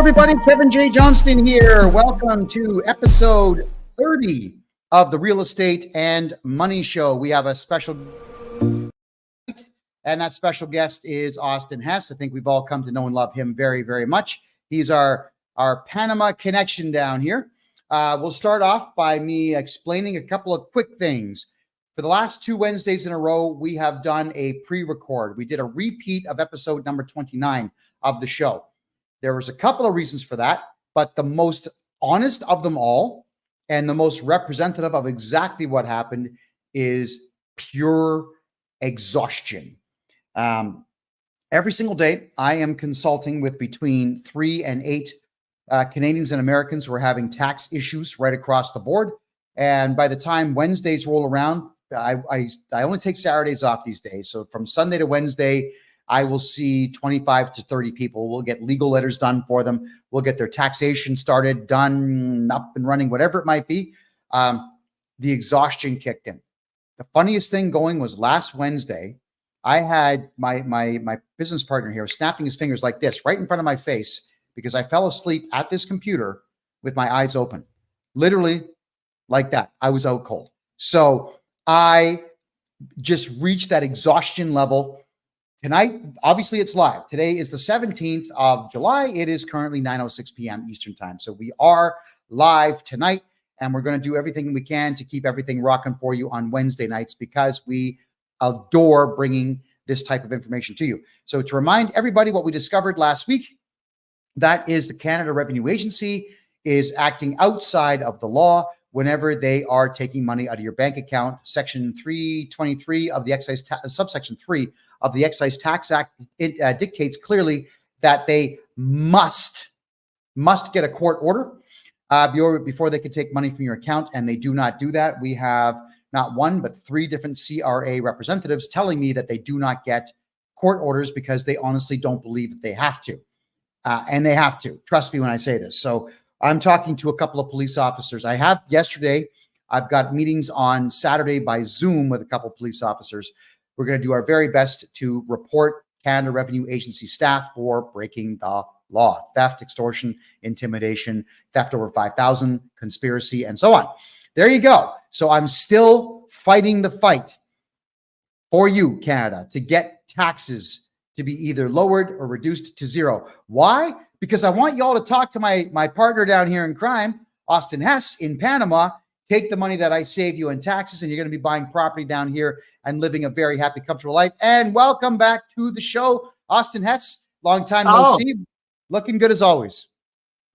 everybody. Kevin J. Johnston here. Welcome to episode 30 of the Real Estate and Money Show. We have a special, and that special guest is Austin Hess. I think we've all come to know and love him very, very much. He's our Panama connection down here. We'll start off by me explaining a couple of quick things. For the last 2 Wednesdays in a row, we have done a pre-record. We did a repeat of episode number 29 of the show. There was a couple of reasons for that, but the most honest of them all and the most representative of exactly what happened is pure exhaustion. Every single day, I am consulting with between 3 and 8 Canadians and Americans who are having tax issues right across the board. And by the time Wednesdays roll around, I only take Saturdays off these days. So from Sunday to Wednesday, I will see 25 to 30 people. We'll get legal letters done for them. We'll get their taxation started, done, up and running, whatever it might be. The exhaustion kicked in. The funniest thing going was last Wednesday, I had my business partner here snapping his fingers like this right in front of my face because I fell asleep at this computer with my eyes open. Literally like that. I was out cold. So I just reached that exhaustion level. Tonight, obviously, it's live. Today is the 17th of July. It is currently 9:06 p.m. Eastern time. So we are live tonight, and we're going to do everything we can to keep everything rocking for you on Wednesday nights because we adore bringing this type of information to you. So to remind everybody what we discovered last week, that is the Canada Revenue Agency is acting outside of the law whenever they are taking money out of your bank account. Section 323 of the excise subsection 3 of the Excise Tax Act, it dictates clearly that they must get a court order before they can take money from your account, and they do not do that. We have not one, but 3 different CRA representatives telling me that they do not get court orders because they honestly don't believe that they have to. And they have to. Trust me when I say this. So I'm talking to a couple of police officers. I have yesterday. I've got meetings on Saturday by Zoom with a couple of police officers. We're going to do our very best to report Canada Revenue Agency staff for breaking the law, theft, extortion, intimidation, theft over 5,000, conspiracy, and so on. There you go. So I'm still fighting the fight for you, Canada, to get taxes to be either lowered or reduced to zero. Why? Because I want you all to talk to my partner down here in crime, Austin Hess in Panama. Take the money that I save you in taxes, and you're going to be buying property down here and living a very happy, comfortable life. And welcome back to the show, Austin Hess. Long time no see. Looking good as always.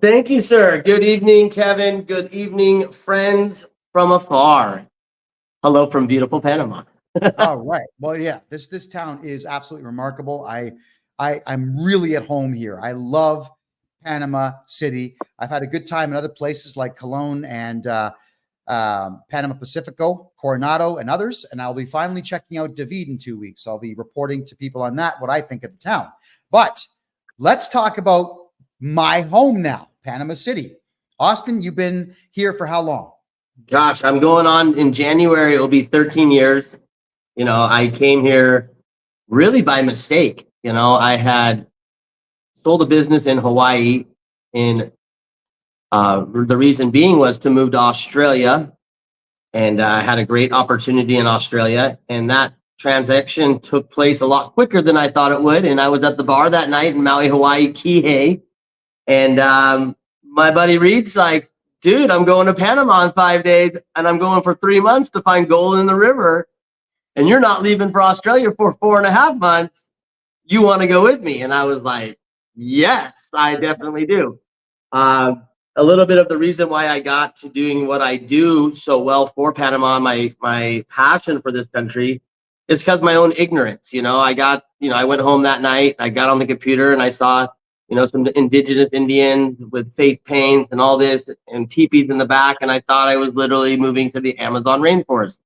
Thank you, sir. Good evening, Kevin. Good evening, friends from afar. Hello from beautiful Panama. All right. Well, yeah, this town is absolutely remarkable. I'm really at home here. I love Panama City. I've had a good time in other places like Cologne and Panama Pacifico, Coronado, and others. And I'll be finally checking out David in 2 weeks. I'll be reporting to people on that, what I think of the town. But let's talk about my home now, Panama City. Austin, you've been here for how long? Gosh, I'm going on in January. It'll be 13 years. You know, I came here really by mistake. You know, I had sold a business in Hawaii the reason being was to move to Australia, and I had a great opportunity in Australia, and that transaction took place a lot quicker than I thought it would. And I was at the bar that night in Maui, Hawaii, Kihei, and my buddy Reed's like, dude, I'm going to Panama in 5 days, and I'm going for 3 months to find gold in the river, and you're not leaving for Australia for 4.5 months. You want to go with me? And I was like, yes, I definitely do. A little bit of the reason why I got to doing what I do so well for Panama, my passion for this country, is because my own ignorance. You know, I went home that night, I got on the computer and I saw, some indigenous Indians with face paints and all this and teepees in the back. And I thought I was literally moving to the Amazon rainforest.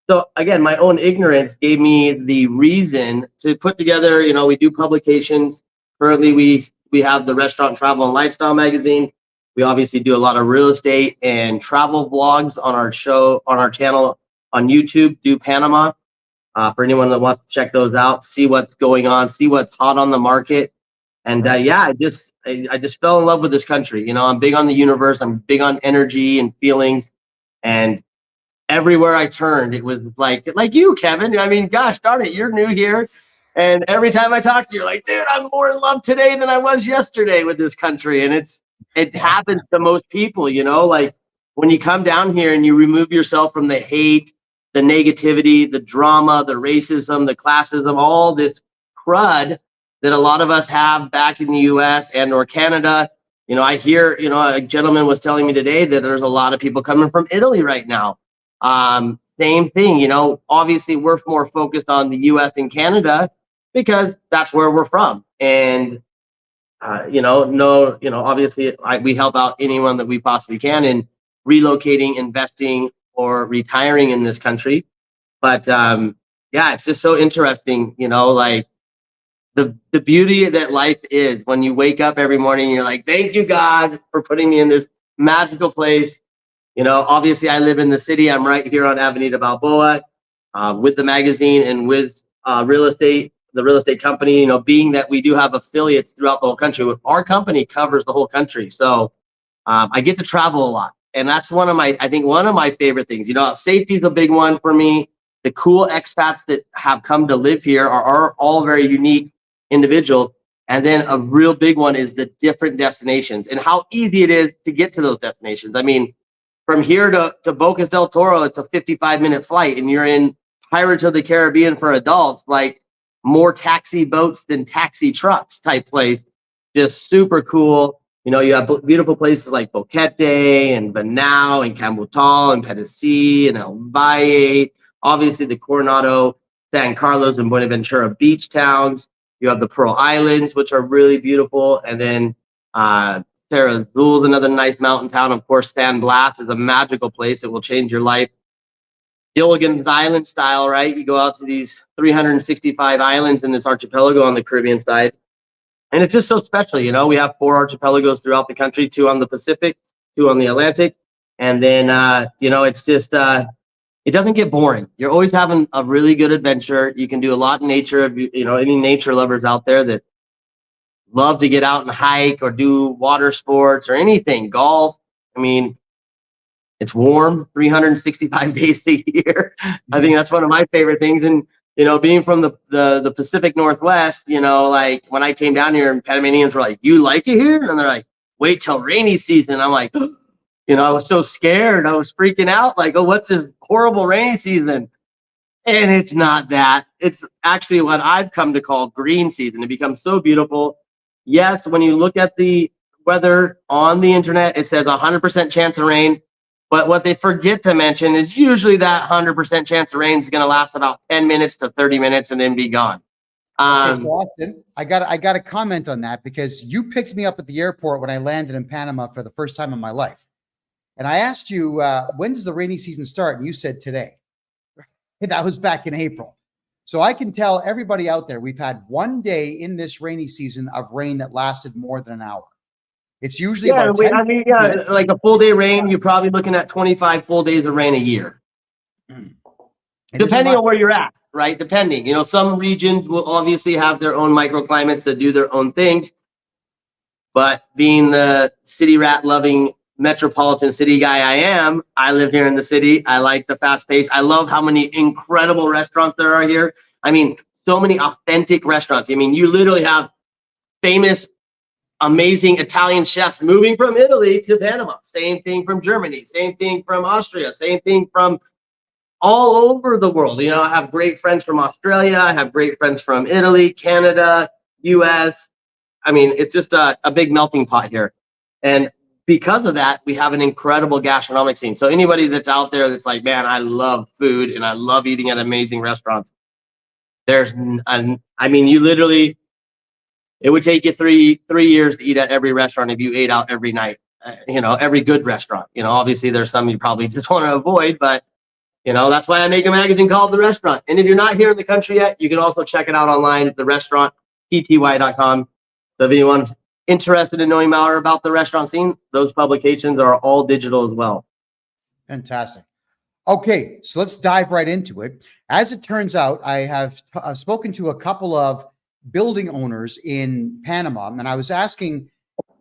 So again, my own ignorance gave me the reason to put together, we do publications. Currently, we have the Restaurant, Travel, and Lifestyle magazine. We obviously do a lot of real estate and travel vlogs on our show, on our channel on YouTube, Do Panama. For anyone that wants to check those out, see what's going on, see what's hot on the market. And Right. yeah, I just fell in love with this country. You know, I'm big on the universe. I'm big on energy and feelings. And everywhere I turned, it was like you, Kevin. I mean, gosh darn it, you're new here. And every time I talk to you, you're like, dude, I'm more in love today than I was yesterday with this country. And it happens to most people, you know, like when you come down here and you remove yourself from the hate, the negativity, the drama, the racism, the classism, all this crud that a lot of us have back in the US and or Canada. You know, I hear, you know, a gentleman was telling me today that there's a lot of people coming from Italy right now. Same thing, you know, obviously we're more focused on the US and Canada because that's where we're from. And, you know, no, you know, obviously we help out anyone that we possibly can in relocating, investing, or retiring in this country. But yeah, it's just so interesting, you know, like the beauty that life is when you wake up every morning and you're like, thank you, God, for putting me in this magical place. You know, obviously I live in the city. I'm right here on Avenida Balboa with the magazine and with the real estate company, you know, being that we do have affiliates throughout the whole country. Our company covers the whole country. So I get to travel a lot. And that's I think one of my favorite things. You know, safety is a big one for me. The cool expats that have come to live here are all very unique individuals. And then a real big one is the different destinations and how easy it is to get to those destinations. I mean, from here to Bocas del Toro, it's a 55-minute flight, and you're in Pirates of the Caribbean for adults, like more taxi boats than taxi trucks type place. Just super cool. You know, you have beautiful places like Boquete and Banao and Cambutal and Pedesi and El Valle. Obviously, the Coronado, San Carlos, and Buenaventura beach towns. You have the Pearl Islands, which are really beautiful, and then Terra Azul is another nice mountain town. Of course, San Blas is a magical place that will change your life. Gilligan's Island style, right? You go out to these 365 islands in this archipelago on the Caribbean side. And it's just so special, you know. We have 4 archipelagos throughout the country, 2 on the Pacific, 2 on the Atlantic. And then, you know, it's just, it doesn't get boring. You're always having a really good adventure. You can do a lot in nature. You know, any nature lovers out there that love to get out and hike or do water sports or anything, golf. I mean, it's warm 365 days a year. I think that's one of my favorite things. And, you know, being from the Pacific Northwest, you know, like when I came down here and Panamanians were like, you like it here? And they're like, wait till rainy season. I'm like, you know, I was so scared. I was freaking out like, oh, what's this horrible rainy season? And it's not that. It's actually what I've come to call green season. It becomes so beautiful. Yes, when you look at the weather on the internet, it says 100% chance of rain. But what they forget to mention is usually that 100% chance of rain is going to last about 10 minutes to 30 minutes and then be gone. Okay, so Austin, I got to comment on that because you picked me up at the airport when I landed in Panama for the first time in my life. And I asked you, when does the rainy season start? And you said today. That was back in April. So I can tell everybody out there, we've had one day in this rainy season of rain that lasted more than an hour. It's usually about 10 I mean, yeah, like a full day rain, you're probably looking at 25 full days of rain a year. Depending on where you're at, right? Depending, you know, some regions will obviously have their own microclimates that do their own things. But being the city rat loving metropolitan city guy I am, I live here in the city. I like the fast pace. I love how many incredible restaurants there are here. I mean, so many authentic restaurants. I mean, you literally have famous, amazing Italian chefs moving from Italy to Panama. Same thing from Germany. Same thing from Austria. Same thing from all over the world. You know, I have great friends from Australia. I have great friends from Italy, Canada, US. I mean, it's just a big melting pot here. And because of that, we have an incredible gastronomic scene. So anybody that's out there that's like, man, I love food and I love eating at amazing restaurants. I mean, you literally, it would take you three years to eat at every restaurant if you ate out every night. You know, every good restaurant. You know, obviously there's some you probably just want to avoid, but you know, that's why I make a magazine called The Restaurant. And if you're not here in the country yet, you can also check it out online, therestaurantpty.com. So if anyone's interested in knowing more about the restaurant scene, those publications are all digital as well. Fantastic. Okay, so let's dive right into it. As it turns out, I have spoken to a couple of building owners in Panama, and I was asking,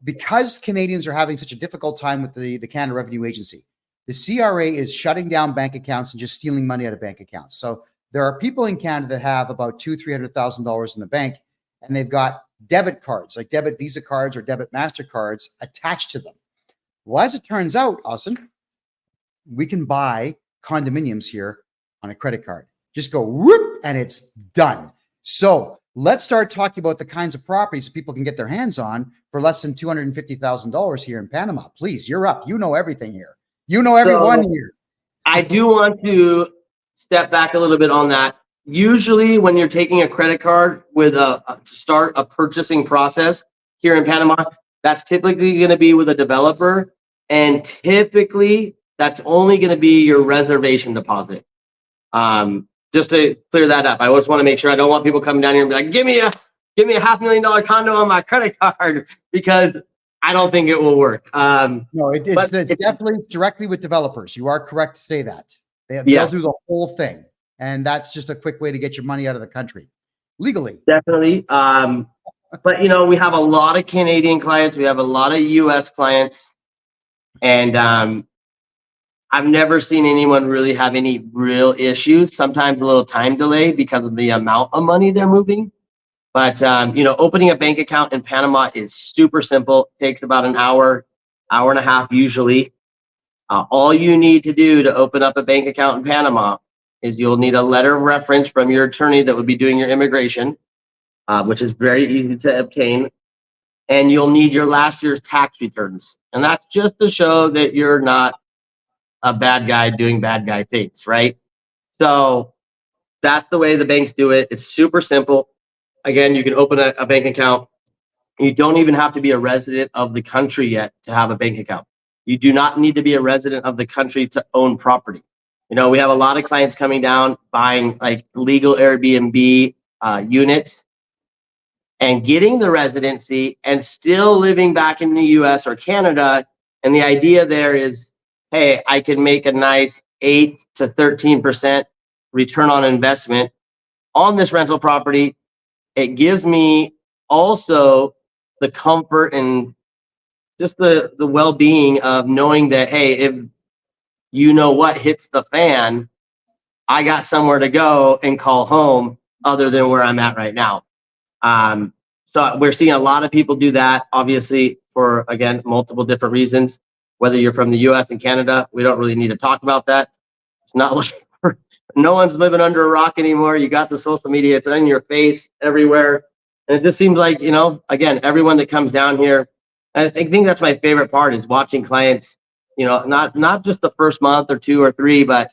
because Canadians are having such a difficult time with the Canada Revenue Agency, the CRA is shutting down bank accounts and just stealing money out of bank accounts. So there are people in Canada that have about $200,000-300,000 in the bank, and they've got debit cards, like debit Visa cards or debit MasterCards attached to them. Well, as it turns out, Austin, we can buy condominiums here on a credit card. Just go whoop, and it's done. So let's start talking about the kinds of properties people can get their hands on for less than $250,000 here in Panama. Please, you're up. You know everything here. You know everyone here. I do want to step back a little bit on that. Usually when you're taking a credit card with to start a purchasing process here in Panama, that's typically going to be with a developer. And typically that's only going to be your reservation deposit. Just to clear that up, I just want to make sure I don't want people coming down here and be like, give me a $500,000 condo on my credit card, because I don't think it will work. No, it's definitely directly with developers. You are correct to say that. They'll do the whole thing. And that's just a quick way to get your money out of the country legally. Definitely. But, we have a lot of Canadian clients. We have a lot of U.S. clients. And I've never seen anyone really have any real issues. Sometimes a little time delay because of the amount of money they're moving. But, opening a bank account in Panama is super simple. It takes about an hour and a half usually. All you need to do to open up a bank account in Panama is you'll need a letter of reference from your attorney that would be doing your immigration, which is very easy to obtain. And you'll need your last year's tax returns. And that's just to show that you're not a bad guy doing bad guy things, right? So that's the way the banks do it. It's super simple. Again, you can open a bank account. You don't even have to be a resident of the country yet to have a bank account. You do not need to be a resident of the country to own property. We have a lot of clients coming down buying like legal Airbnb units and getting the residency and still living back in the US or Canada. And the idea there is, hey, I can make a nice 8 to 13% return on investment on this rental property. It gives me also the comfort and just the well-being of knowing that, hey, if what hits the fan, I got somewhere to go and call home other than where I'm at right now. So we're seeing a lot of people do that, obviously, for, again, multiple different reasons. Whether you're from the US and Canada, we don't really need to talk about that. It's not looking for, no one's living under a rock anymore. You got the social media, it's in your face everywhere. And it just seems like, again, everyone that comes down here, I think that's my favorite part, is watching clients, not just the first month or 2 or 3, but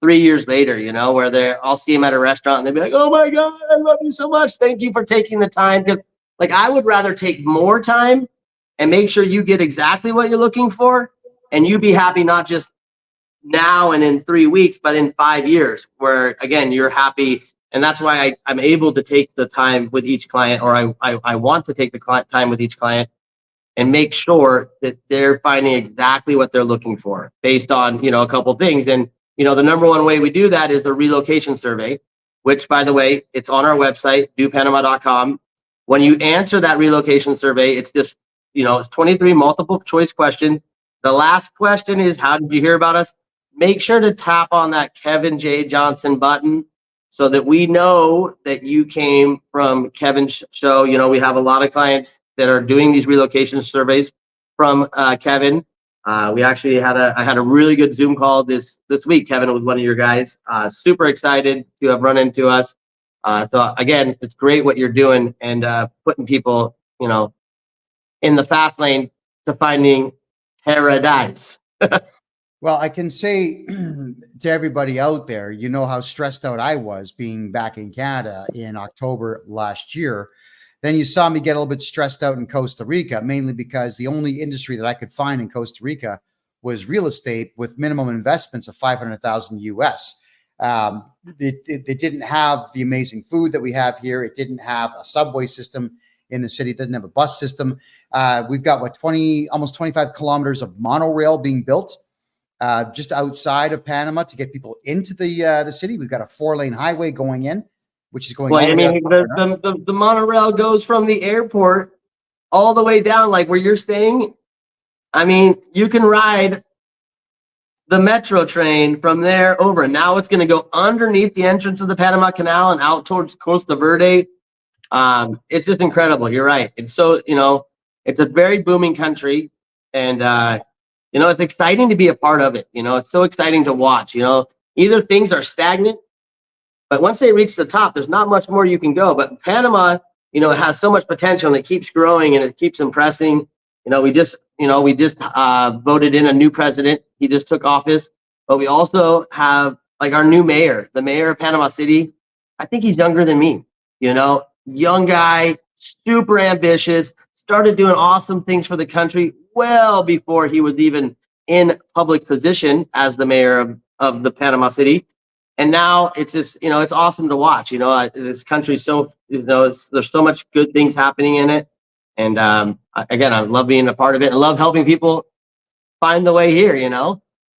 3 years later, where I'll see them at a restaurant and they'll be like, oh my God, I love you so much. Thank you for taking the time. Because I would rather take more time and make sure you get exactly what you're looking for, and you be happy not just now and in 3 weeks, but in 5 years, where again, you're happy. And that's why I'm able to take the time with each client, or I want to take the time with each client and make sure that they're finding exactly what they're looking for based on, a couple of things. And, the number one way we do that is a relocation survey, which, by the way, it's on our website, dopanama.com. When you answer that relocation survey, it's just, it's 23 multiple choice questions. The last question is, how did you hear about us? Make sure to tap on that Kevin J. Johnston button so that we know that you came from Kevin's show. We have a lot of clients that are doing these relocation surveys from Kevin. I had a really good Zoom call this week. Kevin was one of your guys. Super excited to have run into us. So again, it's great what you're doing, and putting people, in the fast lane to finding paradise. Well, I can say to everybody out there, how stressed out I was being back in Canada in October last year. Then you saw me get a little bit stressed out in Costa Rica, mainly because the only industry that I could find in Costa Rica was real estate with minimum investments of 500,000 US. It didn't have the amazing food that we have here. It didn't have a subway system in the city. It doesn't have a bus system. We've got almost 25 kilometers of monorail being built just outside of Panama to get people into the city. We've got a 4-lane highway going in. which is going Well, all I the way mean, up. the monorail goes from the airport all the way down, like where you're staying. I mean, you can ride the metro train from there over. Now it's going to go underneath the entrance of the Panama Canal and out towards Costa Verde. It's just incredible. You're right. It's so, it's a very booming country, and it's exciting to be a part of it. It's so exciting to watch. Either things are stagnant, but once they reach the top, there's not much more you can go. But Panama, it has so much potential, and it keeps growing and it keeps impressing. We just voted in a new president. He just took office, but we also have like our new mayor, the mayor of Panama City. I think he's younger than me. Young guy, super ambitious, started doing awesome things for the country well before he was even in public position as the mayor of the Panama City. And now it's just, it's awesome to watch. This country's so, there's so much good things happening in it. And again, I love being a part of it. I love helping people find the way here,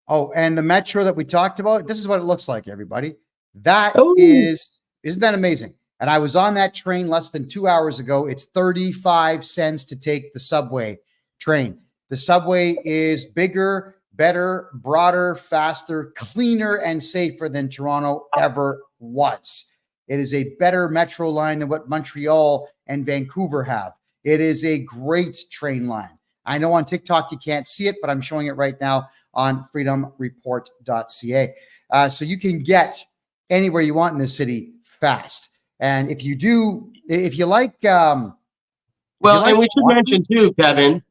Oh, and the metro that we talked about, this is what it looks like, everybody. That Ooh. isn't that amazing? And I was on that train less than 2 hours ago. It's 35 cents to take the subway train. The subway is bigger, better, broader, faster, cleaner, and safer than Toronto ever was. It is a better metro line than what Montreal and Vancouver have. It is a great train line. I know on TikTok you can't see it, but I'm showing it right now on freedomreport.ca. So you can get anywhere you want in this city fast. And if you like, and we should mention too, Kevin,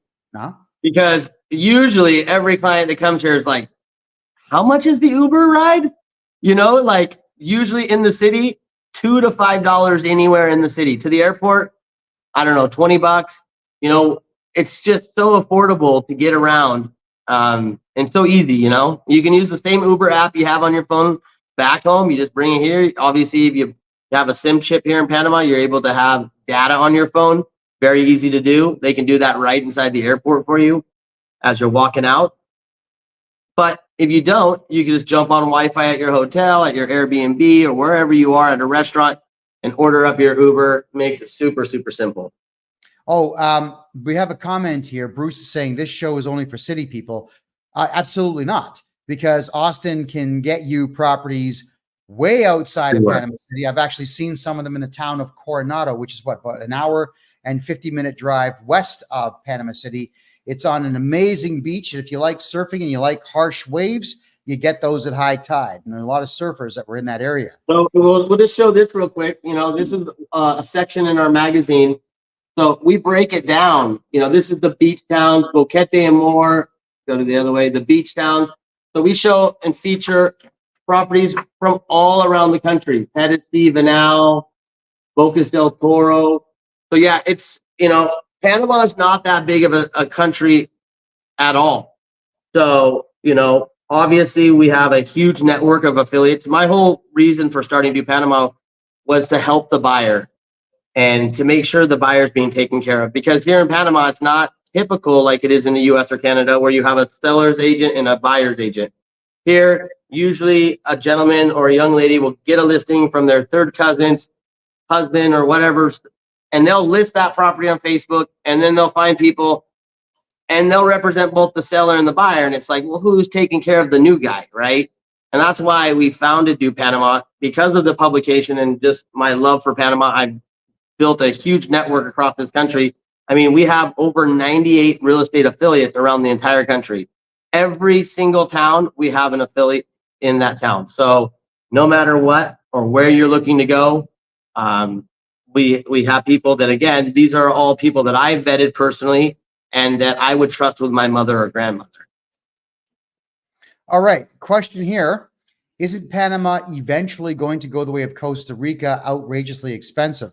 because usually every client that comes here is like, how much is the Uber ride? Like usually in the city, $2 to $5 anywhere in the city. To the airport, I don't know, $20. It's just so affordable to get around, and so easy. You can use the same Uber app you have on your phone back home. You just bring it here. Obviously, if you have a SIM chip here in Panama, you're able to have data on your phone. Very easy to do. They can do that right inside the airport for you as you're walking out. But if you don't, you can just jump on Wi-Fi at your hotel, at your Airbnb, or wherever you are at a restaurant and order up your Uber. Makes it super, super simple. Oh, we have a comment here. Bruce is saying this show is only for city people. Absolutely not, because Austin can get you properties way outside of Panama City. I've actually seen some of them in the town of Coronado, which is about an hour and 50-minute drive west of Panama City. It's on an amazing beach. And if you like surfing and you like harsh waves, you get those at high tide. And there are a lot of surfers that were in that area. So we'll just show this real quick. This is a section in our magazine. So we break it down. This is the beach towns, Boquete and more. Go to the other way, the beach towns. So we show and feature properties from all around the country. Pedicey, Vanal, Bocas del Toro. So yeah, it's, Panama is not that big of a country at all. So, obviously we have a huge network of affiliates. My whole reason for starting to do Panama was to help the buyer and to make sure the buyer's being taken care of. Because here in Panama, it's not typical like it is in the US or Canada, where you have a seller's agent and a buyer's agent. Here, usually a gentleman or a young lady will get a listing from their third cousin's husband or whatever, and they'll list that property on Facebook, and then they'll find people and they'll represent both the seller and the buyer. And it's like, well, who's taking care of the new guy, right? And that's why we founded Do Panama, because of the publication and just my love for Panama. I built a huge network across this country. I mean, we have over 98 real estate affiliates around the entire country. Every single town, we have an affiliate in that town. So no matter what or where you're looking to go, we have people that, again, these are all people that I've vetted personally and that I would trust with my mother or grandmother. All right. Question here. Isn't Panama eventually going to go the way of Costa Rica, outrageously expensive?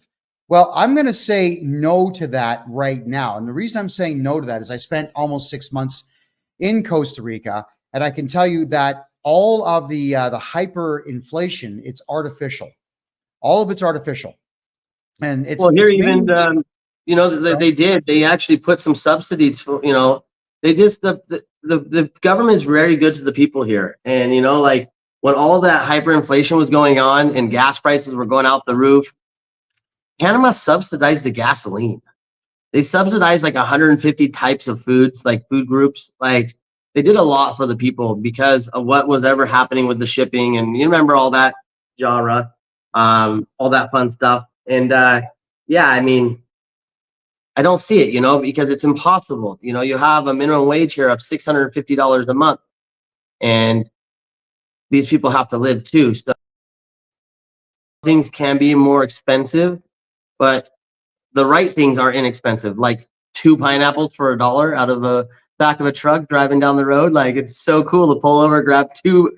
Well, I'm going to say no to that right now. And the reason I'm saying no to that is I spent almost 6 months in Costa Rica, and I can tell you that all of the hyperinflation, it's artificial. All of it's artificial. And it's, well, here it's even, they actually put some subsidies for, they just, the government's very good to the people here. And, when all that hyperinflation was going on and gas prices were going out the roof, Panama subsidized the gasoline. They subsidized like 150 types of foods, like food groups. Like they did a lot for the people because of what was ever happening with the shipping. And you remember all that, Jara, all that fun stuff. And yeah, I mean, I don't see it, because it's impossible. You have a minimum wage here of $650 a month, and these people have to live too. So things can be more expensive, but the right things are inexpensive, like 2 pineapples for $1 out of the back of a truck driving down the road. Like, it's so cool to pull over, grab 2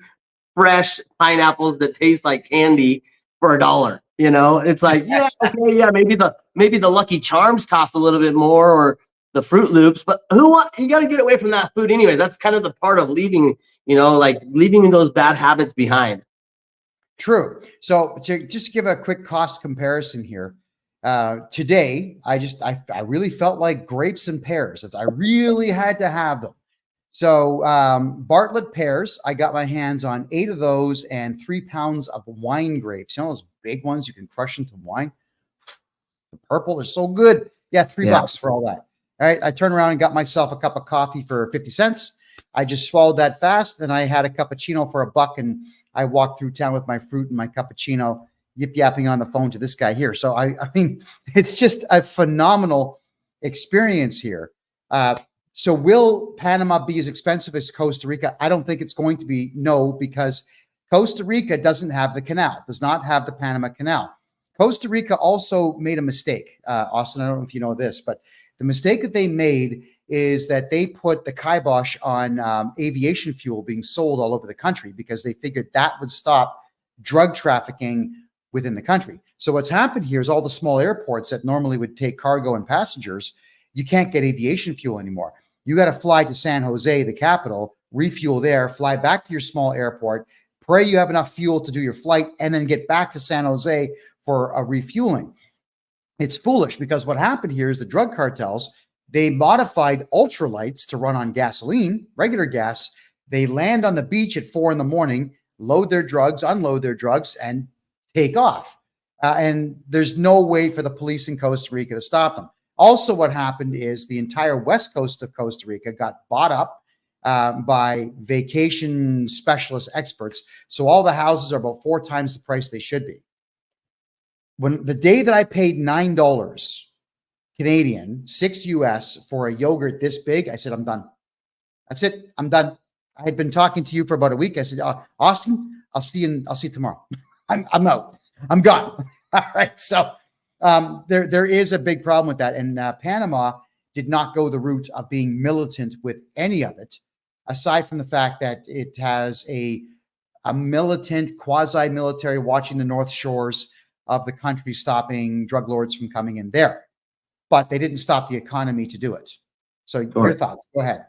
fresh pineapples that taste like candy for $1. It's like, yeah, okay, yeah, maybe the Lucky Charms cost a little bit more, or the Fruit Loops, but you got to get away from that food anyway. That's kind of the part of leaving, like leaving those bad habits behind. True. So to just give a quick cost comparison here, today, I really felt like grapes and pears. I really had to have them. So Bartlett pears, I got my hands on 8 of those and 3 pounds of wine grapes. Those big ones you can crush into wine. The purple, they're so good. Yeah, $3 for all that. All right, I turned around and got myself a cup of coffee for 50 cents. I just swallowed that fast, and I had a cappuccino for $1, and I walked through town with my fruit and my cappuccino, yip-yapping on the phone to this guy here. So, I mean, it's just a phenomenal experience here. So will Panama be as expensive as Costa Rica? I don't think it's going to be, no, because Costa Rica doesn't have the canal, does not have the Panama Canal. Costa Rica also made a mistake. Austin, I don't know if you know this, but the mistake that they made is that they put the kibosh on aviation fuel being sold all over the country because they figured that would stop drug trafficking within the country. So what's happened here is all the small airports that normally would take cargo and passengers, you can't get aviation fuel anymore. You got to fly to San Jose, the capital, refuel there, fly back to your small airport, pray you have enough fuel to do your flight, and then get back to San Jose for a refueling. It's foolish because what happened here is the drug cartels, they modified ultralights to run on gasoline, regular gas. They land on the beach at 4 a.m, load their drugs, unload their drugs, and take off. And there's no way for the police in Costa Rica to stop them. Also, what happened is the entire west coast of Costa Rica got bought up by vacation specialist experts. So all the houses are about 4 times the price they should be. When the day that I paid $9 Canadian, $6 US for a yogurt this big, I said, I'm done. That's it. I'm done. I had been talking to you for about a week. I said, Austin, I'll see you tomorrow. I'm out. I'm gone. All right. So there is a big problem with that. And Panama did not go the route of being militant with any of it, aside from the fact that it has a militant, quasi-military watching the north shores of the country, stopping drug lords from coming in there. But they didn't stop the economy to do it. So your thoughts, go ahead.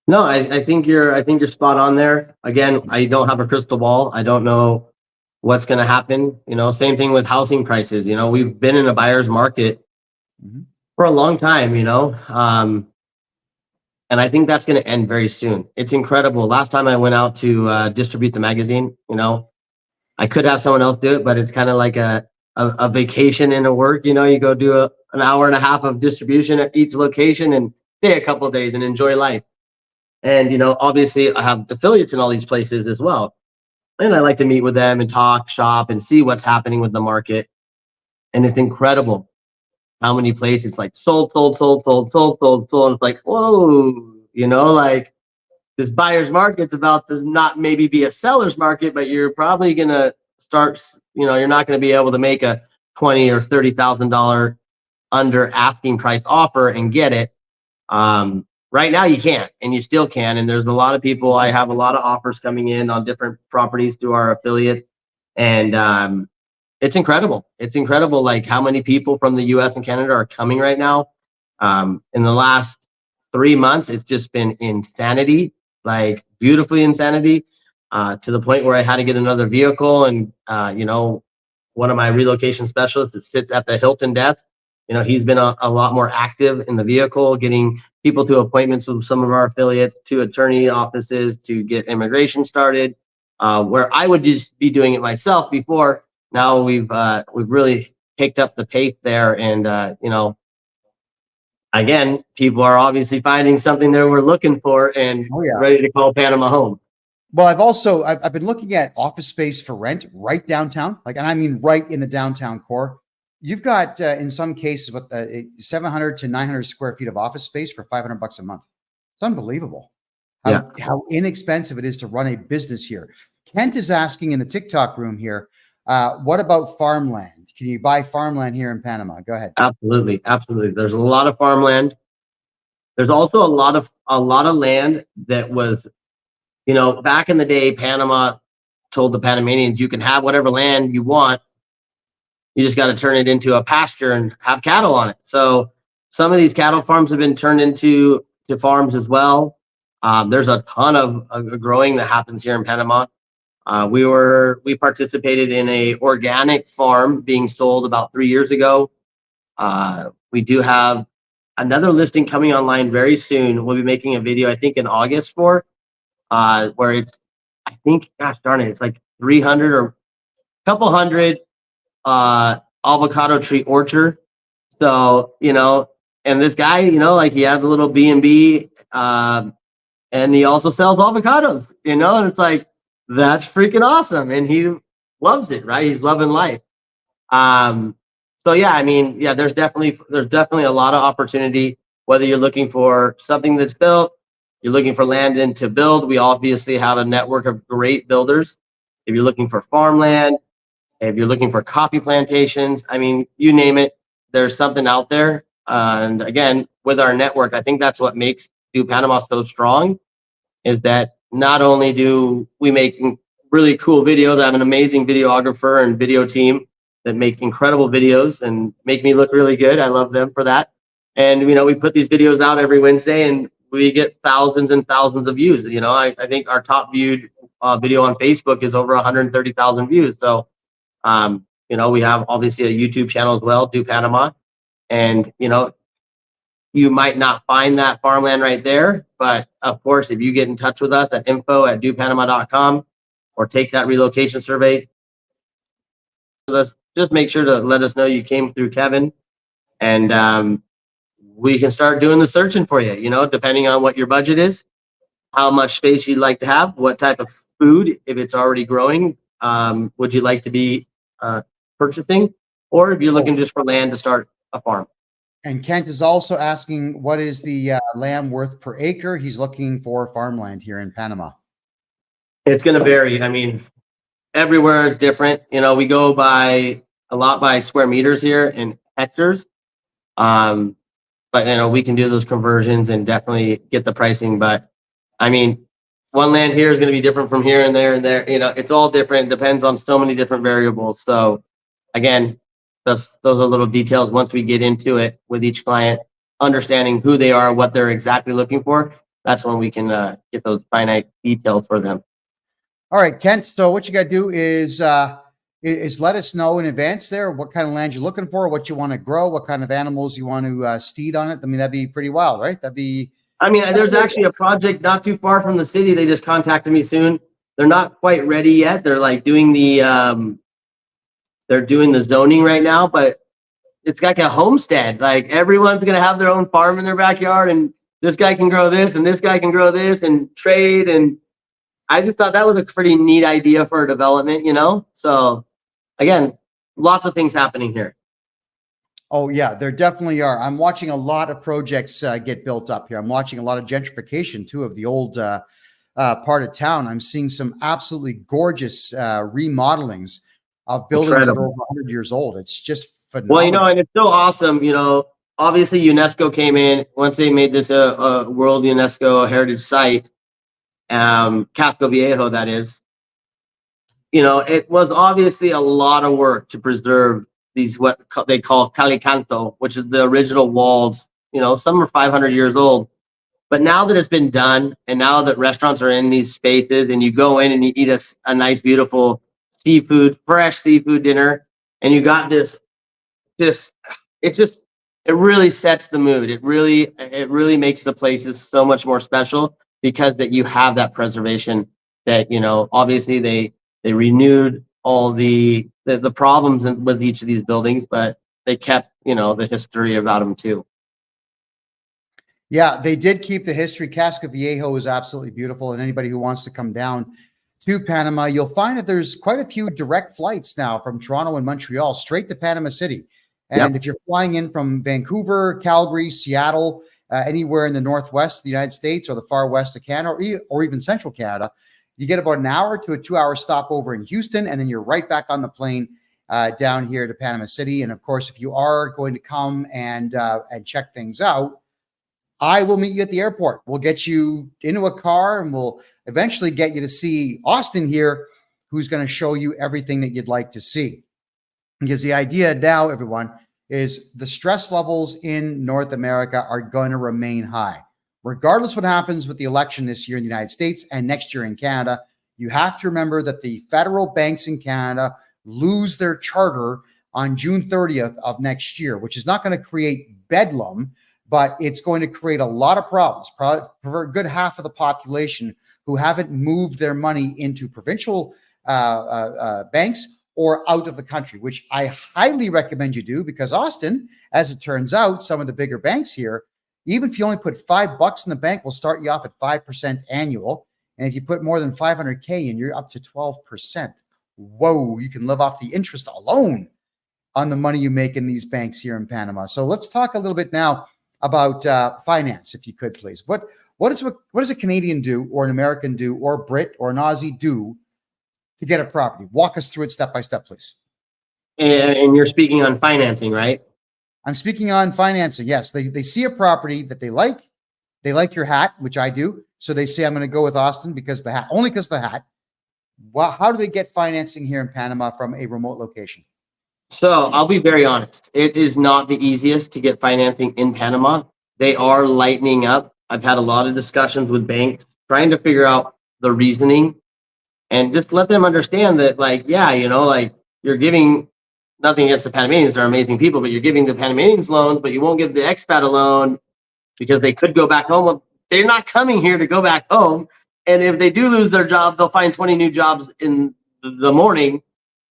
No, I think you're spot on there. Again, I don't have a crystal ball. I don't know what's going to happen. Same thing with housing prices. We've been in a buyer's market for a long time, and I think that's going to end very soon. It's incredible. Last time I went out to distribute the magazine, I could have someone else do it, but it's kind of like a vacation in a work. You go do an hour and a half of distribution at each location and stay a couple of days and enjoy life. And, obviously I have affiliates in all these places as well. And I like to meet with them and talk, shop, and see what's happening with the market. And it's incredible how many places it's like sold. And it's like, whoa, like this buyer's market's about to not maybe be a seller's market, but you're probably going to start, you're not going to be able to make a $20,000 or $30,000 under asking price offer and get it. Right now you can't, and you still can. And there's a lot of people, I have a lot of offers coming in on different properties through our affiliate. And it's incredible. It's incredible, like how many people from the US and Canada are coming right now. In the last 3 months, it's just been insanity, like beautifully insanity, to the point where I had to get another vehicle. And, one of my relocation specialists that sits at the Hilton desk, he's been a lot more active in the vehicle, getting people to appointments with some of our affiliates, to attorney offices, to get immigration started. where I would just be doing it myself before. Now we've really picked up the pace there, and again, people are obviously finding something that we're looking for and ready to call Panama home. Well, I've been looking at office space for rent right downtown, and I mean right in the downtown core. You've got in some cases with 700 to 900 square feet of office space for $500 a month. It's unbelievable how inexpensive it is to run a business here. Kent is asking in the TikTok room here, what about farmland? Can you buy farmland here in Panama? Go ahead. Absolutely. There's a lot of farmland. There's also a lot of land that was, back in the day, Panama told the Panamanians, you can have whatever land you want. You just got to turn it into a pasture and have cattle on it. So some of these cattle farms have been turned into farms as well. There's a ton of growing that happens here in Panama. We participated in a organic farm being sold about 3 years ago. We do have another listing coming online very soon. We'll be making a video, I think in August where it's, I think, gosh darn it, it's like 300 or a couple hundred avocado tree orchard. So, and this guy, he has a little B&B, and he also sells avocados, and it's like, that's freaking awesome. And he loves it, right? He's loving life. So yeah, there's definitely a lot of opportunity, whether you're looking for something that's built, you're looking for land and to build. We obviously have a network of great builders. If you're looking for farmland, if you're looking for coffee plantations, you name it, there's something out there. And again, with our network, I think that's what makes Do Panama so strong, is that not only do we make really cool videos, I have an amazing videographer and video team that make incredible videos and make me look really good. I love them for that. And, we put these videos out every Wednesday and we get thousands and thousands of views. I think our top viewed video on Facebook is over 130,000 views. So, we have obviously a YouTube channel as well, Do Panama. And, you might not find that farmland right there, but of course, if you get in touch with us at info@dopanama.com or take that relocation survey, just make sure to let us know you came through Kevin, and we can start doing the searching for you, depending on what your budget is, how much space you'd like to have, what type of food, if it's already growing, would you like to be purchasing, or if you're looking just for land to start a farm. And Kent is also asking, what is the land worth per acre? He's looking for farmland here in Panama. It's going to vary. Everywhere is different. We go by square meters here in hectares. But we can do those conversions and definitely get the pricing. But one land here is going to be different from here and there and there. It's all different. It depends on so many different variables. So again, those are little details. Once we get into it with each client, understanding who they are, what they're exactly looking for, that's when we can get those finite details for them. All right, Kent. So what you got to do is let us know in advance there what kind of land you're looking for, what you want to grow, what kind of animals you want to steed on it. That'd be pretty wild, right? There's actually a project not too far from the city. They just contacted me soon. They're not quite ready yet. They're like doing the zoning right now, but it's like a homestead. Like everyone's going to have their own farm in their backyard, and this guy can grow this and this guy can grow this and trade. And I just thought that was a pretty neat idea for a development, So again, lots of things happening here. Oh yeah, there definitely are. I'm watching a lot of projects get built up here. I'm watching a lot of gentrification too of the old part of town. I'm seeing some absolutely gorgeous remodelings of buildings that are over 100 years old. It's just phenomenal. Well, and it's so awesome. Obviously UNESCO came in once they made this a World UNESCO Heritage Site, Casco Viejo, that is. It was obviously a lot of work to preserve these, what they call calicanto, which is the original walls. Some are 500 years old. But now that it's been done, and now that restaurants are in these spaces, and you go in and you eat a nice, beautiful fresh seafood dinner, and you got this, it really sets the mood. It really makes the places so much more special because that you have that preservation that, obviously they renewed all the problems with each of these buildings, but they kept, the history about them too. Yeah, they did keep the history. Casco Viejo is absolutely beautiful. And anybody who wants to come down to Panama, you'll find that there's quite a few direct flights now from Toronto and Montreal straight to Panama City. And if you're flying in from Vancouver, Calgary, Seattle, anywhere in the northwest of the United States or the far west of Canada or even central Canada, you get about an hour to a 2-hour stopover in Houston, and then you're right back on the plane down here to Panama City. And of course, if you are going to come and check things out, I will meet you at the airport. We'll get you into a car and we'll eventually get you to see Austin here, who's going to show you everything that you'd like to see. Because the idea now, everyone, is the stress levels in North America are going to remain high. Regardless what happens with the election this year in the United States and next year in Canada, you have to remember that the federal banks in Canada lose their charter on June 30th of next year, which is not going to create bedlam, but it's going to create a lot of problems for a good half of the population who haven't moved their money into provincial banks or out of the country, which I highly recommend you do, because Austin, as it turns out, some of the bigger banks here, even if you only put $5 in the bank, will start you off at 5% annual. And if you put more than 500K in, you're up to 12%. Whoa, you can live off the interest alone on the money you make in these banks here in Panama. So let's talk a little bit now about finance, if you could, please. What does a Canadian do, or an American do, or a Brit or an Aussie do to get a property? Walk us through it step by step, please. And you're speaking on financing, right? I'm speaking on financing. Yes, they see a property that they like. They like your hat, which I do. So they say, I'm going to go with Austin because of the hat, only because of the hat. Well, how do they get financing here in Panama from a remote location? So I'll be very honest. It is not the easiest to get financing in Panama. They are lightening up. I've had a lot of discussions with banks trying to figure out the reasoning and just let them understand that, you're giving nothing against the Panamanians. They're amazing people, but you're giving the Panamanians loans, but you won't give the expat a loan because they could go back home. They're not coming here to go back home. And if they do lose their job, they'll find 20 new jobs in the morning,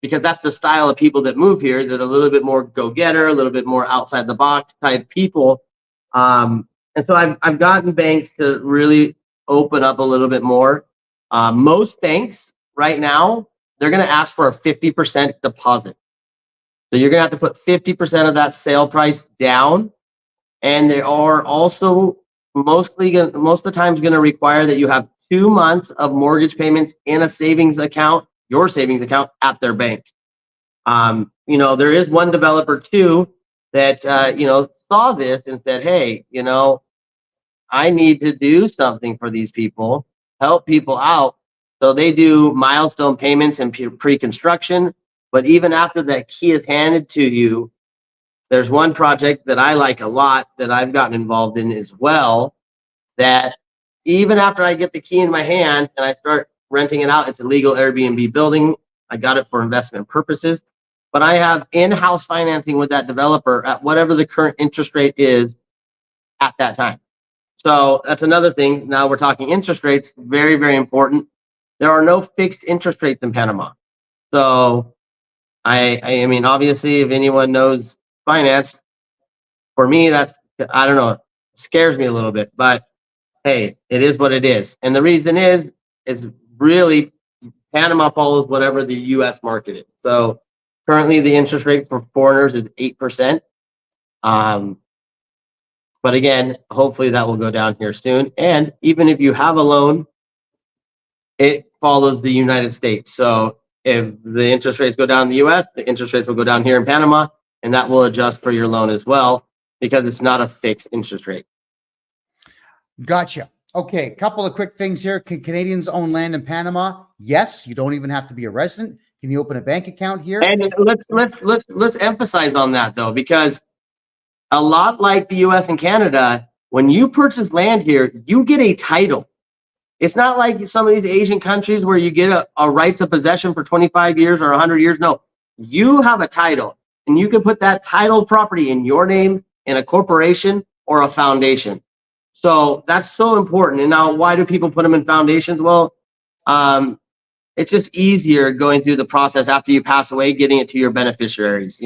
because that's the style of people that move here, that are a little bit more go-getter, a little bit more outside the box type people. And so I've gotten banks to really open up a little bit more. Most banks right now, they're going to ask for a 50% deposit. So you're going to have to put 50% of that sale price down. And they are also most of the time going to require that you have 2 months of mortgage payments in a savings account, your savings account at their bank. There is one developer too that, saw this and said, hey, I need to do something for these people, help people out. So they do milestone payments and pre-construction. But even after that key is handed to you, there's one project that I like a lot that I've gotten involved in as well, that even after I get the key in my hand and I start renting it out, it's a legal Airbnb building. I got it for investment purposes, but I have in-house financing with that developer at whatever the current interest rate is at that time. So that's another thing. Now we're talking interest rates, very, very important. There are no fixed interest rates in Panama. So I mean, obviously, if anyone knows finance, for me, that's, I don't know, it scares me a little bit, but hey, it is what it is. And the reason is really Panama follows whatever the U.S. market is. So currently the interest rate for foreigners is 8%. But again, hopefully that will go down here soon. And even if you have a loan, it follows the United States. So if the interest rates go down in the U.S., the interest rates will go down here in Panama, and that will adjust for your loan as well, because it's not a fixed interest rate. Gotcha. Okay, a couple of quick things here. Can Canadians own land in Panama? Yes. You don't even have to be a resident. Can you open a bank account here? And let's emphasize on that though, because a lot like the U.S. and Canada, when you purchase land here, you get a title. It's not like some of these Asian countries where you get a rights of possession for 25 years or 100 years. No, you have a title, and you can put that titled property in your name, in a corporation or a foundation. So that's so important. And now, why do people put them in foundations? Well, It's just easier going through the process after you pass away, getting it to your beneficiaries,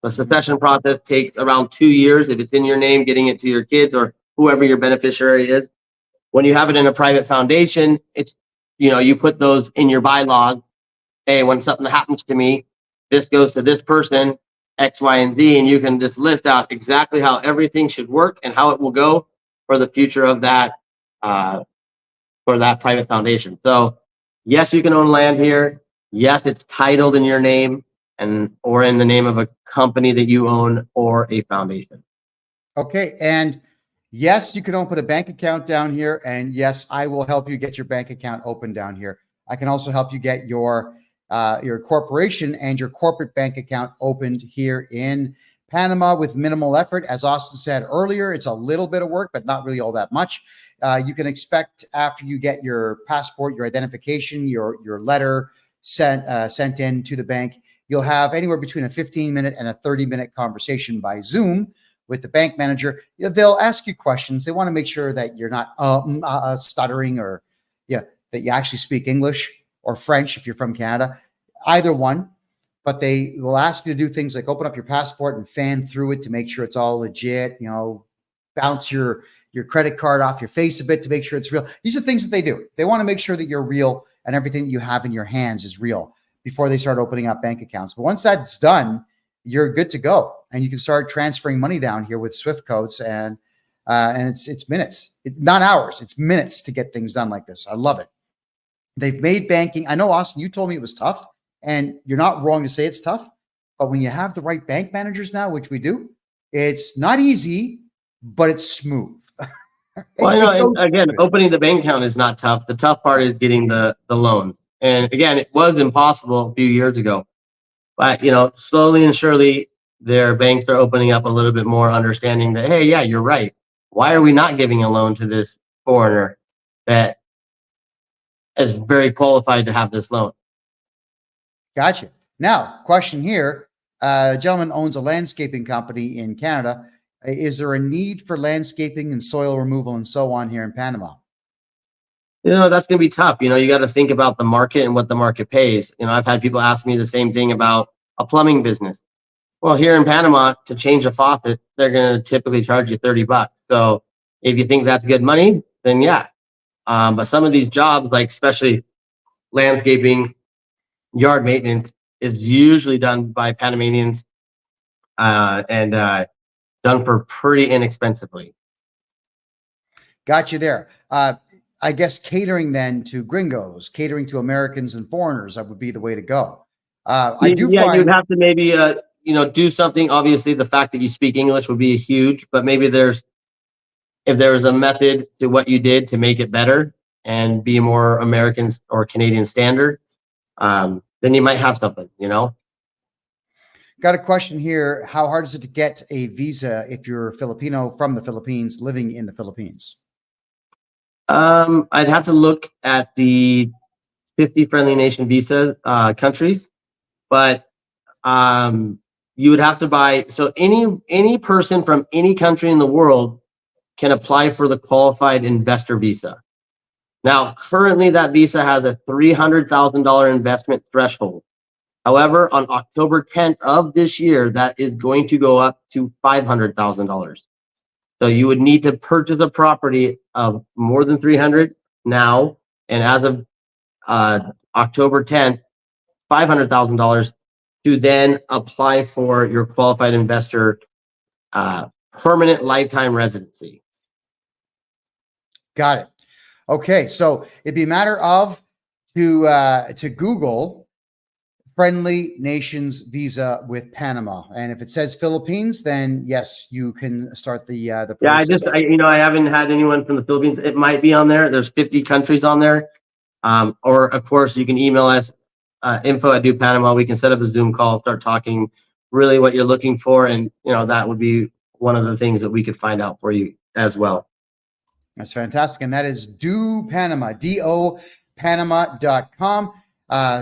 the succession process takes around 2 years. If it's in your name, getting it to your kids or whoever your beneficiary is. When you have it in a private foundation, it's, you put those in your bylaws. Hey, when something happens to me, this goes to this person, X, Y, and Z, and you can just list out exactly how everything should work and how it will go for the future of that, for that private foundation. So yes, you can own land here. Yes, it's titled in your name or in the name of a company that you own or a foundation. Okay. And yes, you can open a bank account down here. And yes, I will help you get your bank account open down here. I can also help you get your corporation and your corporate bank account opened here in Panama with minimal effort. As Austin said earlier, it's a little bit of work, but not really all that much. You can expect after you get your passport, your identification, your letter sent in to the bank, you'll have anywhere between a 15-minute and a 30-minute conversation by Zoom with the bank manager. They'll ask you questions. They want to make sure that you're not stuttering or that you actually speak English or French if you're from Canada, either one. But they will ask you to do things like open up your passport and fan through it to make sure it's all legit, bounce your credit card off your face a bit to make sure it's real. These are things that they do. They want to make sure that you're real and everything that you have in your hands is real before they start opening up bank accounts. But once that's done, you're good to go. And you can start transferring money down here with Swift codes and it's minutes, not hours, it's minutes to get things done like this. I love it. They've made banking. I know, Austin, you told me it was tough, and you're not wrong to say it's tough. But when you have the right bank managers now, which we do, it's not easy, but it's smooth. Well, again, opening the bank account is not tough. The tough part is getting the loan. And again, it was impossible a few years ago. But, slowly and surely, their banks are opening up a little bit more, understanding that, hey, yeah, you're right. Why are we not giving a loan to this foreigner that is very qualified to have this loan? Gotcha. Now, question here. A gentleman owns a landscaping company in Canada. Is there a need for landscaping and soil removal and so on here in Panama? That's going to be tough. You got to think about the market and what the market pays. I've had people ask me the same thing about a plumbing business. Well, here in Panama, to change a faucet, they're going to typically charge you $30. So if you think that's good money, then yeah. But some of these jobs, like especially landscaping, yard maintenance, is usually done by Panamanians and done for pretty inexpensively. Got you there. I guess catering then to gringos, catering to Americans and foreigners, that would be the way to go. You'd have to maybe do something. Obviously, the fact that you speak English would be huge, but maybe if there was a method to what you did to make it better and be more American or Canadian standard, then you might have something, Got a question here. How hard is it to get a visa if you're Filipino from the Philippines living in the Philippines? I'd have to look at the 50 friendly nation visa countries, but you would have to buy. So any person from any country in the world can apply for the qualified investor visa. Now, currently that visa has a $300,000 investment threshold. However, on October 10th of this year, that is going to go up to $500,000. So you would need to purchase a property of more than 300 now, and as of October 10th, $500,000 to then apply for your qualified investor permanent lifetime residency. Got it. Okay, so it'd be a matter of to Google friendly nations visa with Panama, and if it says Philippines, then yes, you can start the process. Yeah, I haven't had anyone from the Philippines. It might be on there. There's 50 countries on there, or of course you can email us info@dopanama. We can set up a Zoom call, start talking really what you're looking for, and that would be one of the things that we could find out for you as well. That's fantastic, and that is DoPanama, dopanama.com.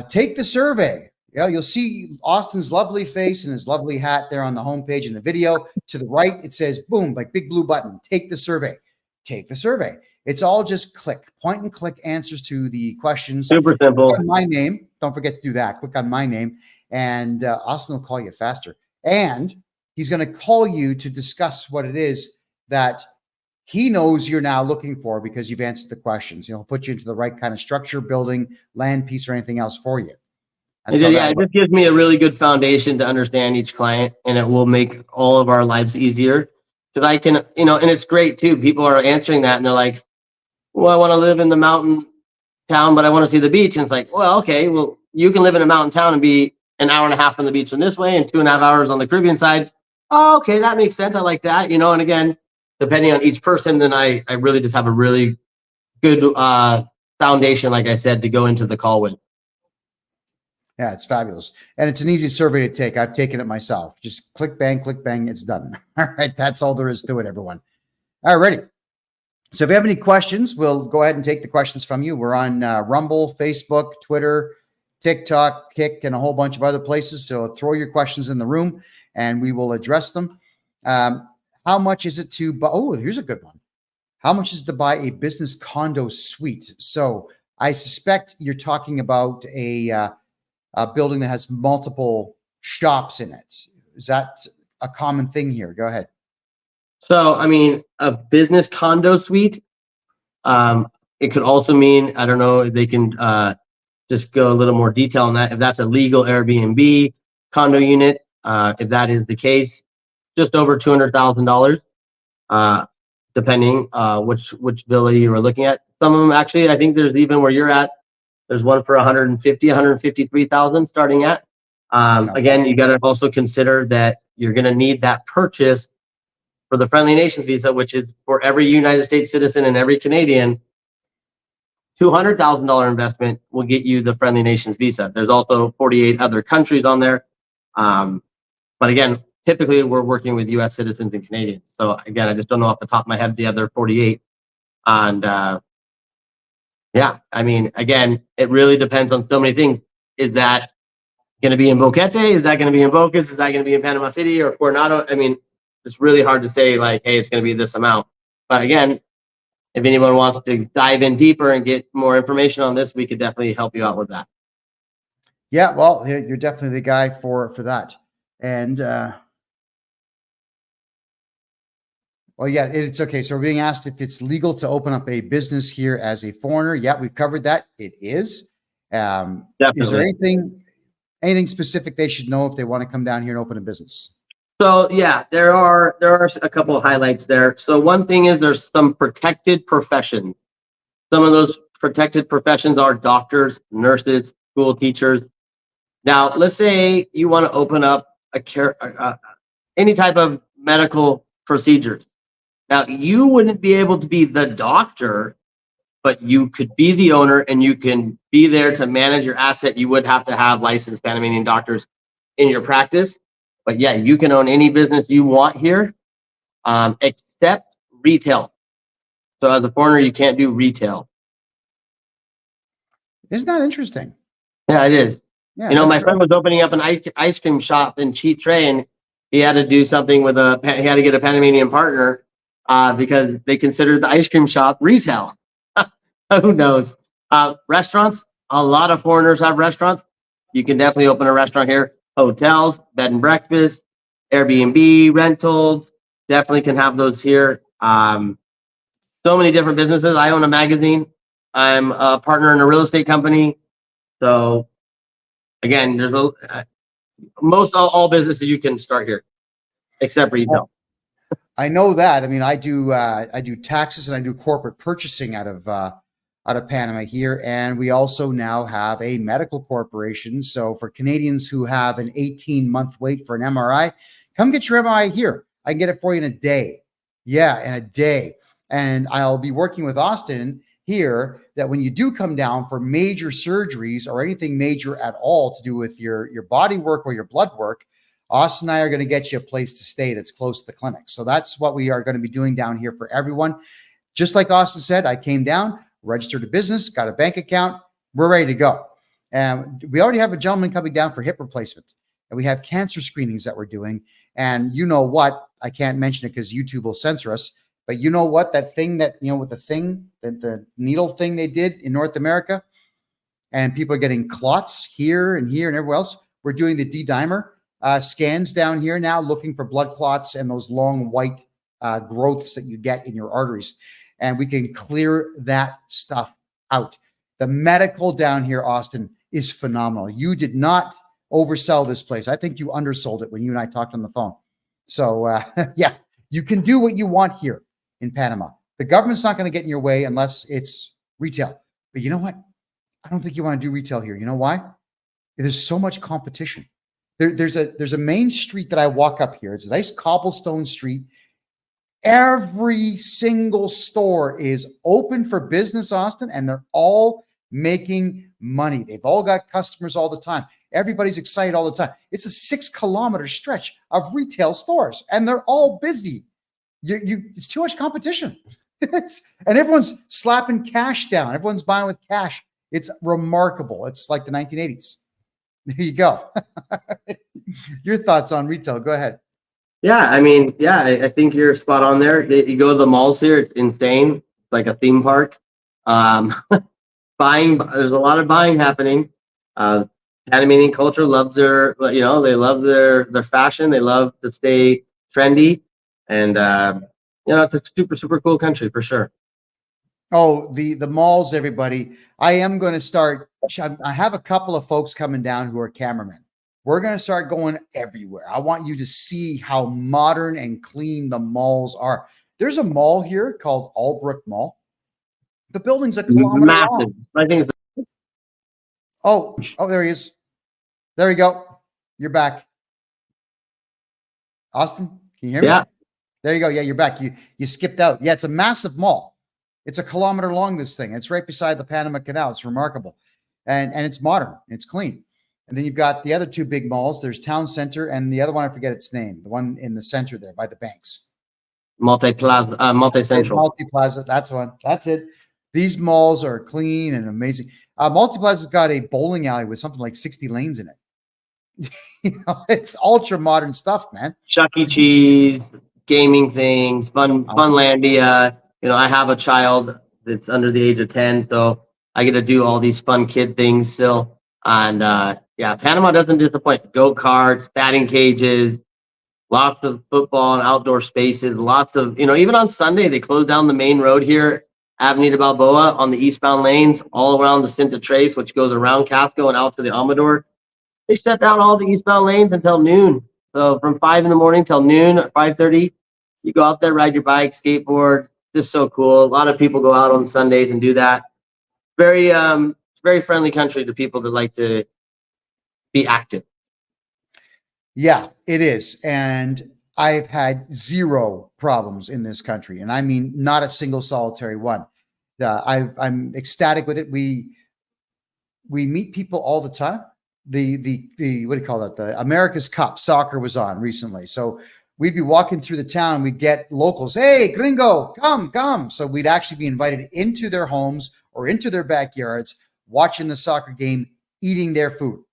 Take the survey. Yeah, you'll see Austin's lovely face and his lovely hat there on the homepage in the video. To the right, it says, boom, like big blue button, take the survey. Take the survey. It's all just point and click answers to the questions. Super simple. Click on my name. Don't forget to do that. Click on my name, and Austin will call you faster. And he's going to call you to discuss what it is that he knows you're now looking for because you've answered the questions. He'll put you into the right kind of structure, building, land piece, or anything else for you. It just gives me a really good foundation to understand each client, and it will make all of our lives easier. Because I can, and it's great too. People are answering that, and they're like, "Well, I want to live in the mountain town, but I want to see the beach." And it's like, well, okay, well, you can live in a mountain town and be an hour and a half from the beach from this way, and 2.5 hours on the Caribbean side. Oh, okay, that makes sense. I like that, And again, depending on each person, then I really just have a really good foundation, like I said, to go into the call with. Yeah, it's fabulous. And it's an easy survey to take. I've taken it myself. Just click, bang, it's done. All right, that's all there is to it, everyone. All righty. So if you have any questions, we'll go ahead and take the questions from you. We're on Rumble, Facebook, Twitter, TikTok, Kick, and a whole bunch of other places. So throw your questions in the room, and we will address them. How much is it to buy? Oh, here's a good one. How much is it to buy a business condo suite? So I suspect you're talking about a building that has multiple shops in it. Is that a common thing here? Go ahead. So, a business condo suite, it could also mean, I don't know if they can just go a little more detail on that. If that's a legal Airbnb condo unit, if that is the case, just over $200,000, depending which villa you are looking at. Some of them actually, I think there's even where you're at, there's one for 153,000 starting at. Again, you got to also consider that you're going to need that purchase for the Friendly Nations visa, which is for every United States citizen and every Canadian. $200,000 investment will get you the Friendly Nations visa. There's also 48 other countries on there. But again, typically we're working with US citizens and Canadians. So again, I just don't know off the top of my head the other 48. And yeah, again, it really depends on so many things. Is that going to be in Boquete? Is that going to be in Bocas? Is that going to be in Panama City or Coronado? It's really hard to say like, hey, it's going to be this amount. But again, if anyone wants to dive in deeper and get more information on this, we could definitely help you out with that. Yeah, well, you're definitely the guy for that. And well, yeah, it's okay. So we're being asked if it's legal to open up a business here as a foreigner. Yeah, we've covered that. It is. Is there anything specific they should know if they want to come down here and open a business? So yeah, there are a couple of highlights there. So one thing is there's some protected professions. Some of those protected professions are doctors, nurses, school teachers. Now, let's say you want to open up any type of medical procedures. Now, you wouldn't be able to be the doctor, but you could be the owner and you can be there to manage your asset. You would have to have licensed Panamanian doctors in your practice. But yeah, you can own any business you want here, except retail. So as a foreigner, you can't do retail. Isn't that interesting? Yeah, it is. Yeah, my friend was opening up an ice cream shop in Chitre, and he had to do something he had to get a Panamanian partner because they considered the ice cream shop retail. Who knows? Restaurants, a lot of foreigners have restaurants. You can definitely open a restaurant here. Hotels, bed and breakfast, Airbnb, rentals, definitely can have those here. So many different businesses. I own a magazine. I'm a partner in a real estate company. So again, there's all businesses you can start here, except retail. I know that. I do taxes and I do corporate purchasing out of Panama here, and we also now have a medical corporation. So for Canadians who have an 18-month wait for an MRI, come get your MRI here. I can get it for you in a day. Yeah, in a day. And I'll be working with Austin here that when you do come down for major surgeries or anything major at all to do with your body work or your blood work, Austin and I are going to get you a place to stay that's close to the clinic. So that's what we are going to be doing down here for everyone. Just like Austin said, I came down, registered a business, got a bank account. We're ready to go. And we already have a gentleman coming down for hip replacement. And we have cancer screenings that we're doing. And you know what? I can't mention it because YouTube will censor us. But you know what? That thing that, with the needle thing they did in North America, and people are getting clots here and everywhere else. We're doing the D-dimer scans down here now, looking for blood clots and those long white growths that you get in your arteries. And we can clear that stuff out. The medical down here, Austin, is phenomenal. You did not oversell this place. I think you undersold it when you and I talked on the phone. So, yeah, you can do what you want here in Panama. The government's not going to get in your way unless it's retail. But you know what? I don't think you want to do retail here. You know why? There's so much competition. There's a main street that I walk up here. It's a nice cobblestone street. Every single store is open for business, Austin, and they're all making money. They've all got customers all the time. Everybody's excited all the time. It's a 6-kilometer stretch of retail stores, and they're all busy. It's too much competition. And everyone's slapping cash down. Everyone's buying with cash. It's remarkable. It's like the 1980s. There you go. Your thoughts on retail? Go ahead. Yeah, I think you're spot on there. You go to the malls here, it's insane. It's like a theme park. Buying, there's a lot of buying happening. Panamanian culture loves they love their fashion. They love to stay trendy. And, it's a super, super cool country for sure. Oh, the malls, everybody. I am going to start. I have a couple of folks coming down who are cameramen. We're going to start going everywhere. I want you to see how modern and clean the malls are. There's a mall here called Albrook Mall. The building's a kilometer long. I think it's Oh, there he is. There we go. You're back. Austin, can you hear me? Yeah. There you go. Yeah, you're back. You skipped out. Yeah, it's a massive mall. It's a kilometer long, this thing. It's right beside the Panama Canal. It's remarkable. And it's modern. It's clean. And then you've got the other two big malls. There's Town Center and the other one, I forget its name, the one in the center there by the banks. Multi-Plaza, Multi-Central. Multi-Plaza, that's one. That's it. These malls are clean and amazing. Multi-Plaza's got a bowling alley with something like 60 lanes in it. It's ultra modern stuff, man. Chuck E. Cheese, gaming things, Funlandia. I have a child that's under the age of 10, so I get to do all these fun kid things still. And Panama doesn't disappoint. Go-karts, batting cages, lots of football and outdoor spaces, lots of, even on Sunday, they close down the main road here, Avenida Balboa, on the eastbound lanes, all around the Cinta Trace, which goes around Casco and out to the Amador. They shut down all the eastbound lanes until noon. So from 5 in the morning till noon at 5:30, you go out there, ride your bike, skateboard. Just so cool. A lot of people go out on Sundays and do that. Very, very friendly country to people that like to be active. Yeah, it is. And I've had zero problems in this country. And I mean, not a single solitary one. I'm ecstatic with it. We meet people all the time. The what do you call that? The America's Cup soccer was on recently. So we'd be walking through the town. We'd get locals. Hey, gringo, come. So we'd actually be invited into their homes or into their backyards, watching the soccer game, eating their food.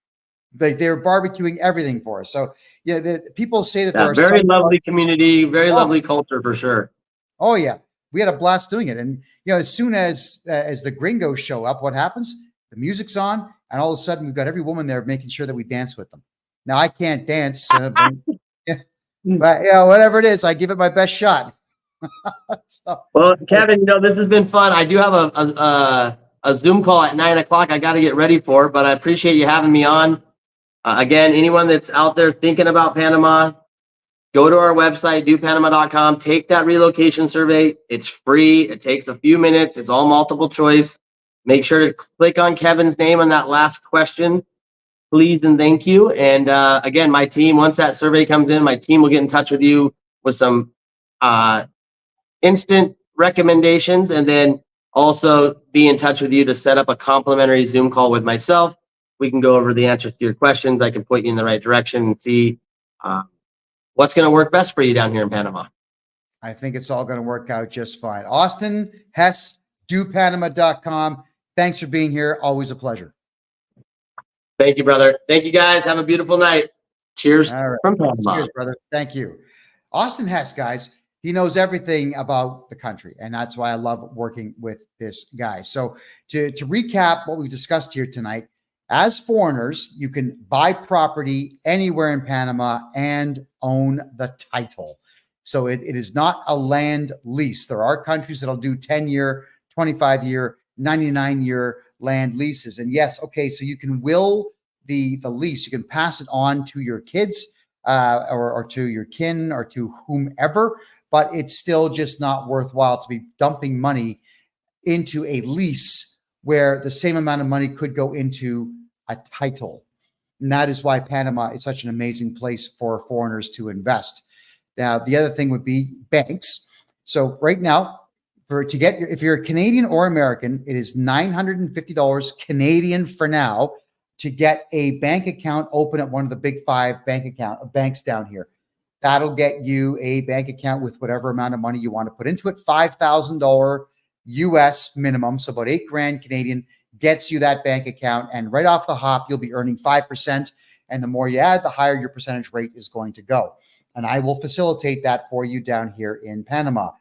They're barbecuing everything for us. So yeah, people say that they're very lovely community, very lovely culture for sure. Oh yeah, we had a blast doing it. And as soon as the gringos show up, what happens? The music's on, and all of a sudden we've got every woman there making sure that we dance with them. Now I can't dance, but whatever it is, I give it my best shot. Well, Kevin, this has been fun. I do have a Zoom call at 9 o'clock. I got to get ready for it, but I appreciate you having me on. Again, anyone that's out there thinking about Panama, go to our website, dopanama.com, take that relocation survey. It's free. It takes a few minutes. It's all multiple choice. Make sure to click on Kevin's name on that last question, please and thank you. And again, my team, once that survey comes in, my team will get in touch with you with some instant recommendations, and then also be in touch with you to set up a complimentary Zoom call with myself. We can go over the answers to your questions. I can point you in the right direction and see what's going to work best for you down here in Panama. I think it's all going to work out just fine. Austin Hess, dopanama.com. Thanks for being here. Always a pleasure. Thank you, brother. Thank you, guys. Have a beautiful night. Cheers from Panama. Cheers, brother. Thank you. Austin Hess, guys. He knows everything about the country, and that's why I love working with this guy. So to recap what we've discussed here tonight, as foreigners, you can buy property anywhere in Panama and own the title. So it is not a land lease. There are countries that'll do 10-year, 25-year, 99-year land leases. And yes, okay, so you can will the lease. You can pass it on to your kids or to your kin or to whomever, but it's still just not worthwhile to be dumping money into a lease where the same amount of money could go into a title. And that is why Panama is such an amazing place for foreigners to invest. Now, the other thing would be banks. So right now, if you're a Canadian or American, it is $950 Canadian for now to get a bank account open at one of the big 5 banks down here. That'll get you a bank account with whatever amount of money you want to put into it. $5,000 US minimum, so about $8,000 Canadian gets you that bank account. And right off the hop, you'll be earning 5%. And the more you add, the higher your percentage rate is going to go. And I will facilitate that for you down here in Panama.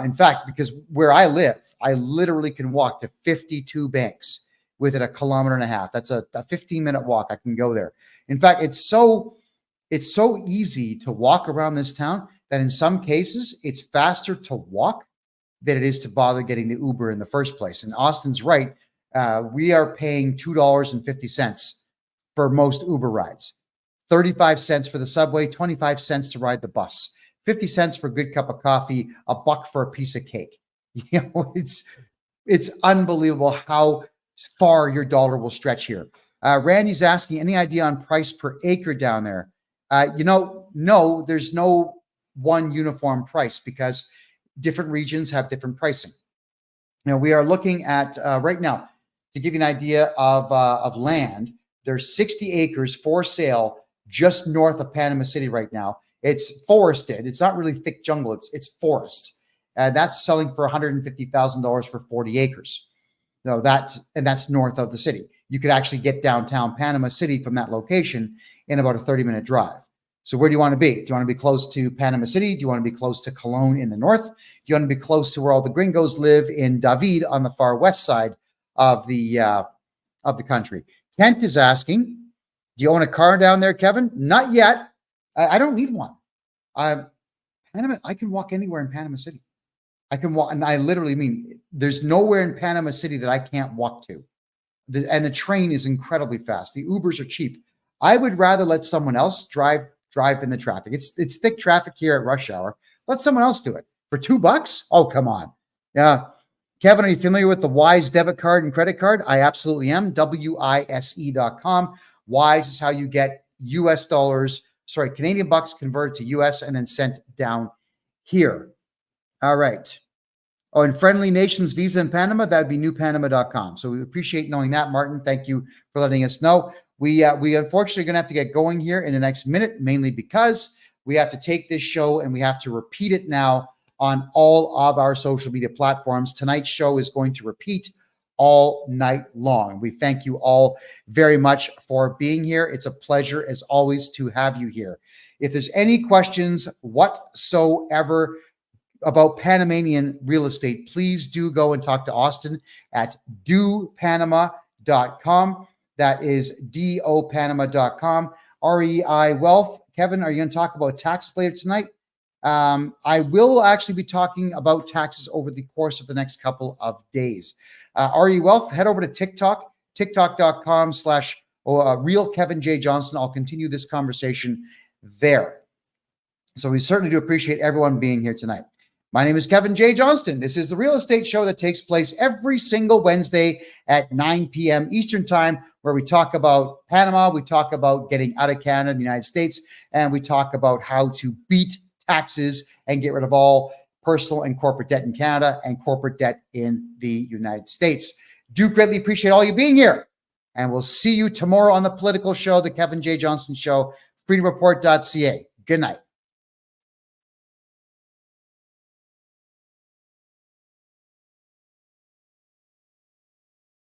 In fact, because where I live, I literally can walk to 52 banks within a kilometer and a half. That's a 15-minute walk. I can go there. In fact, it's so easy to walk around this town that in some cases it's faster to walk than it is to bother getting the Uber in the first place. And Austin's right. We are paying $2.50 for most Uber rides, 35 cents for the subway, 25 cents to ride the bus, 50 cents for a good cup of coffee, $1 for a piece of cake. You know, it's unbelievable how far your dollar will stretch here. Randy's asking, any idea on price per acre down there? No, there's no one uniform price because different regions have different pricing. Now, we are looking at right now, to give you an idea of land, there's 60 acres for sale just north of Panama City right now. It's forested. It's not really thick jungle. It's forest. That's selling for $150,000 for 40 acres. So that's north of the city. You could actually get downtown Panama City from that location in about a 30-minute drive. So where do you want to be? Do you want to be close to Panama City? Do you want to be close to Cologne in the north? Do you want to be close to where all the gringos live in David on the far west side of the country? Kent is asking, do you own a car down there, Kevin? Not yet. I don't need one. Panama, I can walk anywhere in Panama City. I can walk, and I literally mean there's nowhere in Panama City that I can't walk to. And the train is incredibly fast. The Ubers are cheap. I would rather let someone else drive in the traffic. It's thick traffic here at rush hour. Let someone else do it for $2. Oh, come on. Yeah. Kevin, are you familiar with the Wise debit card and credit card? I absolutely am. WISE.com. Wise is how you get Canadian bucks converted to US and then sent down here. All right. Oh, and Friendly Nations Visa in Panama, that would be newpanama.com. So we appreciate knowing that, Martin. Thank you for letting us know. We unfortunately are going to have to get going here in the next minute, mainly because we have to take this show and we have to repeat it now on all of our social media platforms. Tonight's show is going to repeat all night long. We thank you all very much for being here. It's a pleasure, as always, to have you here. If there's any questions whatsoever about Panamanian real estate, please do go and talk to Austin at dopanama.com. That is dopanama.com. REI Wealth. Kevin, are you going to talk about taxes later tonight? I will actually be talking about taxes over the course of the next couple of days. RE Wealth, head over to TikTok, tiktok.com/real Kevin J. Johnston. I'll continue this conversation there. So we certainly do appreciate everyone being here tonight. My name is Kevin J. Johnston. This is the real estate show that takes place every single Wednesday at 9 p.m. Eastern time, where we talk about Panama, we talk about getting out of Canada and the United States, and we talk about how to beat taxes and get rid of all personal and corporate debt in Canada and corporate debt in the United States. Do greatly appreciate all you being here. And we'll see you tomorrow on the political show, the Kevin J. Johnston Show, freedomreport.ca. Good night.